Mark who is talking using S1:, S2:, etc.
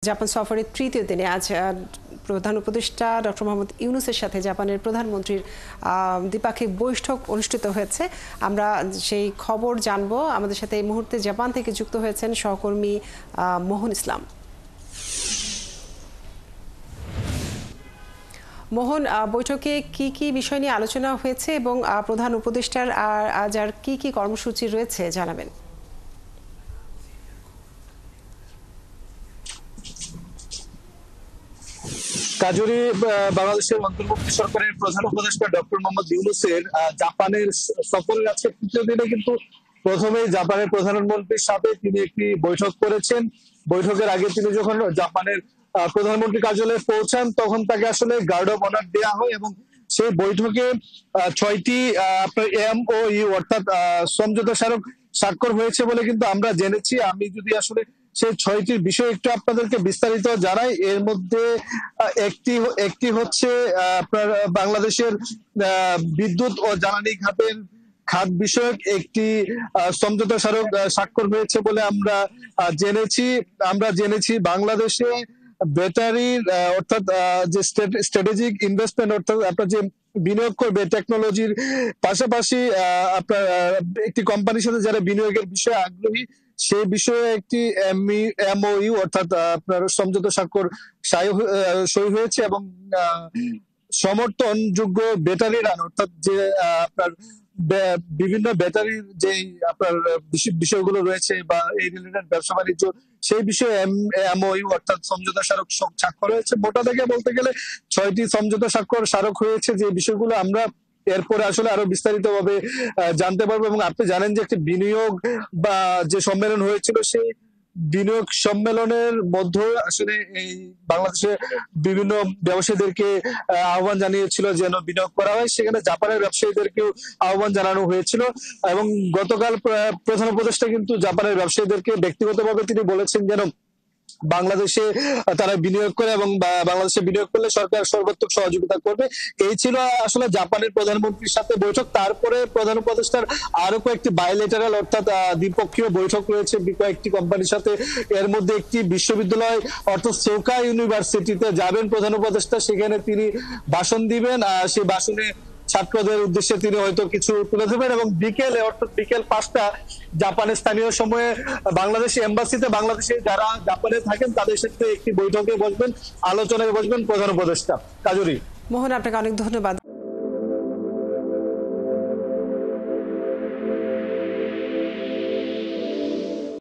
S1: Japan সফরের তৃতীয় দিনে আজ প্রধান উপদেষ্টা ডক্টর মোহাম্মদ ইউনূসের সাথে জাপানের প্রধানমন্ত্রীর দ্বিপাক্ষিক বৈঠক অনুষ্ঠিত হয়েছে। আমরা সেই খবর জানবো। আমাদের সাথে এই মুহূর্তে জাপান থেকে যুক্ত হয়েছেন সহকর্মী মোহন ইসলাম। মোহন, বৈঠকে কি কি বিষয় নিয়ে আলোচনা হয়েছে এবং প্রধান উপদেষ্টার আজ আর কি কি কর্মসূচি রয়েছে জানাবেন।
S2: কাজুরি বাংলাদেশের অন্তর্বর্তী সরকারের প্রধান উপদেষ্টা ডক্টর মোহাম্মদ ইউনূসের জাপানের সফরের আজকে তৃতীয় দিনে কিন্তু প্রথমেই জাপানের প্রধানমন্ত্রীর সাথে তিনি একটি বৈঠক করেছেন। বৈঠকের আগে তিনি যখন জাপানের প্রধানমন্ত্রী কার্যালয়ে পৌঁছান তখন তাকে আসলে গার্ড অফ অনার দেওয়া হয় এবং সেই বৈঠকে 6টি আপনার MOU অর্থাৎ সমঝোতা স্মারক স্বাক্ষর হয়েছে বলে কিন্তু আমরা জেনেছি। আমি যদি আসলে সেই 6টির বিষয় একটু আপনাদেরকে বিস্তারিত জানাই, এর মধ্যে একটি হচ্ছে আপনার বাংলাদেশের বিদ্যুৎ ও জ্বালানি খাত বিষয়ক একটি সমঝোতা স্মারক স্বাক্ষর হয়েছে বলে আমরা জেনেছি বাংলাদেশে ব্যাটারির অর্থাৎ যে স্ট্র্যাটেজিক ইনভেস্টমেন্ট অর্থাৎ আপনার যে বিনিয়োগ করবে টেকনোলজির পাশাপাশি আপনার একটি কোম্পানির সাথে যারা বিনিয়োগের বিষয়ে আগ্রহী সেই বিষয়ে একটি MOU অর্থাৎ আপনার সমঝোতা স্বাক্ষর সই হয়েছে এবং সমর্থনযোগ্য ব্যাটারি রান অর্থাৎ যে আপনার বিভিন্ন ব্যাটারির যে আপনার বিষয়গুলো রয়েছে বা এই রিলেটেড ব্যবসা বাণিজ্য সেই বিষয়ে MOU অর্থাৎ সমঝোতা স্মারক স্বাক্ষর হয়েছে। মোটা থেকে বলতে গেলে 6টি সমঝোতা স্মারক হয়েছে, যে বিষয়গুলো আমরা এরপরে আসলে আরো বিস্তারিত ভাবে জানতে পারবো। এবং আপনি জানেন যে একটি বিনিয়োগ বা যে সম্মেলন হয়েছিল সেই বিনিয়োগ সম্মেলনের মধ্যে আসলে এই বাংলাদেশে বিভিন্ন ব্যবসায়ীদেরকে আহ্বান জানিয়েছিল যেন বিনিয়োগ করা হয়, সেখানে জাপানের ব্যবসায়ীদেরকেও আহ্বান জানানো হয়েছিল। এবং গতকাল প্রধান উপদেষ্টা কিন্তু জাপানের ব্যবসায়ীদেরকে ব্যক্তিগতভাবে তিনি বলেছেন যেন বাংলাদেশে তারা বিনিয়োগ করে এবং বাংলাদেশে বিনিয়োগ করলে সরকার সর্বাত্মক সহযোগিতা করবে। এই ছিল আসলে জাপানের প্রধানমন্ত্রীর সাথে বৈঠক। তারপরে প্রধান উপদেষ্টার আরো কয়েকটি বায়োলেটারাল অর্থাৎ দ্বিপক্ষীয় বৈঠক রয়েছে কয়েকটি কোম্পানির সাথে। এর মধ্যে একটি বিশ্ববিদ্যালয় অর্থাৎ সোকা ইউনিভার্সিটিতে যাবেন প্রধান উপদেষ্টা, সেখানে তিনি ভাষণ দিবেন। সেই ভাষণে ছাত্রদের উদ্দেশ্যে তিনি হয়তো কিছু তুলে ধরবেন এবং বিকেলে অর্থাৎ বিকেল 5টা জাপানের স্থানীয় সময়ে বাংলাদেশ এম্বাসিতে বাংলাদেশে যারা জাপানে থাকেন তাদের সাথে একটি বৈঠকে বসবেন, আলোচনায় বসবেন প্রধান উপদেষ্টা। কাজুরি।
S1: মোহন, আপনাকে অনেক ধন্যবাদ।